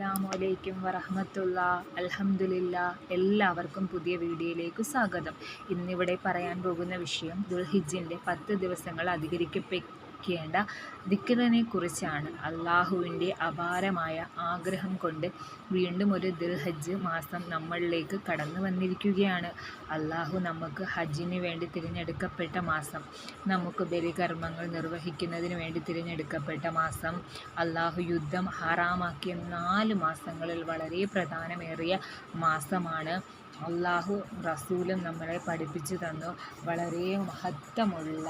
അസ്സലാമലൈക്കും വറഹ്മത്തുള്ളാ. അൽഹംദുലില്ലാ. എല്ലാവർക്കും പുതിയ വീഡിയോയിലേക്ക് സ്വാഗതം. ഇന്നിവിടെ പറയാൻ പോകുന്ന വിഷയം ദുൽഹിജ്ജിൻ്റെ 10 ദിവസങ്ങൾ അധികരിക്കപ്പെടേണ്ട ദിക്റിനെ കുറിച്ചാണ്. അള്ളാഹുവിൻ്റെ അപാരമായ ആഗ്രഹം കൊണ്ട് വീണ്ടും ഒരു ദുൽഹജ്ജ് മാസം നമ്മളിലേക്ക് കടന്നു വന്നിരിക്കുകയാണ്. അള്ളാഹു നമുക്ക് ഹജ്ജിന് വേണ്ടി തിരഞ്ഞെടുക്കപ്പെട്ട മാസം, നമുക്ക് ബലികർമ്മങ്ങൾ നിർവഹിക്കുന്നതിന് വേണ്ടി തിരഞ്ഞെടുക്കപ്പെട്ട മാസം, അള്ളാഹു യുദ്ധം ഹറാമാക്കിയ 4 മാസങ്ങളിൽ വളരെ പ്രധാനമേറിയ മാസമാണ്. അള്ളാഹു റസൂലും നമ്മളെ പഠിപ്പിച്ചു തന്നു. വളരെ മഹത്വമുള്ള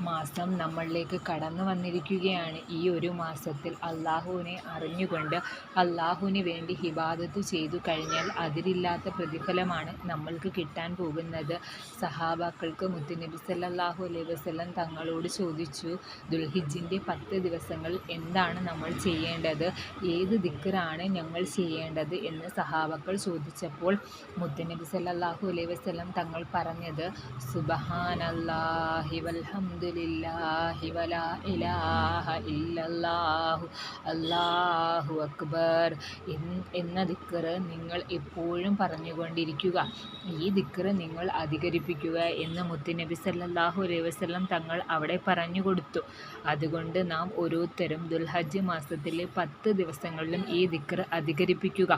മാസം നമ്മളിലേക്ക് കടന്നു വന്നിരിക്കുകയാണ്. ഈ ഒരു മാസത്തിൽ അള്ളാഹുവിനെ അറിഞ്ഞുകൊണ്ട് അള്ളാഹുവിന് വേണ്ടി ഹിബാദത്ത് ചെയ്തു കഴിഞ്ഞാൽ അതിലില്ലാത്ത പ്രതിഫലമാണ് നമ്മൾക്ക് കിട്ടാൻ പോകുന്നത്. സഹാബാക്കൾക്ക് മുത്തുനബി സല്ലല്ലാഹു അലൈഹി വസല്ലം തങ്ങളോട് ചോദിച്ചു, ദുൽഹിജ്ജിൻ്റെ 10 ദിവസങ്ങൾ എന്താണ് നമ്മൾ ചെയ്യേണ്ടത്, ഏത് ദിക്റാണ് ഞങ്ങൾ ചെയ്യേണ്ടത് എന്ന് സഹാബാക്കൾ ചോദിച്ചപ്പോൾ മുത്തുനബി സല്ലല്ലാഹു അലൈഹി വസല്ലം തങ്ങൾ പറഞ്ഞത് സുബ്ഹാനല്ലാഹി വൽഹംദുലില്ലാഹി വലാ ഇലാഹ ഇല്ലല്ലാഹു അല്ലാഹു അക്ബർ എന്ന ദിക്ർ നിങ്ങൾ എപ്പോഴും പറഞ്ഞുകൊണ്ടിരിക്കുക. ഈ ദിക്ർ നിങ്ങൾ അധികരിപ്പിക്കുക എന്ന് മുത്തുനബി സല്ലല്ലാഹു അലൈഹി വസല്ലം തങ്ങൾ അവിടെ പറഞ്ഞു കൊടുത്തു. അതുകൊണ്ട് നാം ഓരോരുത്തരും ദുൽഹജ്ജ് മാസത്തിലെ 10 ദിവസങ്ങളിലും ഈ ദിക്ർ അധികരിപ്പിക്കുക.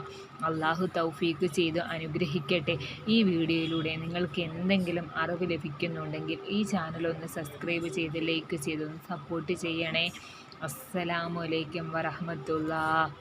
അള്ളാഹു തൗഫീഖ് ചെയ്ത് അനുഗ്രഹിക്കട്ടെ. ഈ വീഡിയോയിലൂടെ നിങ്ങൾക്ക് എന്തെങ്കിലും അറിവ് ലഭിക്കുന്നുണ്ടെങ്കിൽ ഈ ചാനൽ ഒന്ന് സബ്സ്ക്രൈബ് ചെയ്ത് ലൈക്ക് ചെയ്തൊന്ന് സപ്പോർട്ട് ചെയ്യണേ. അസ്സലാമു അലൈക്കും വറഹ്മത്തുള്ളാഹി.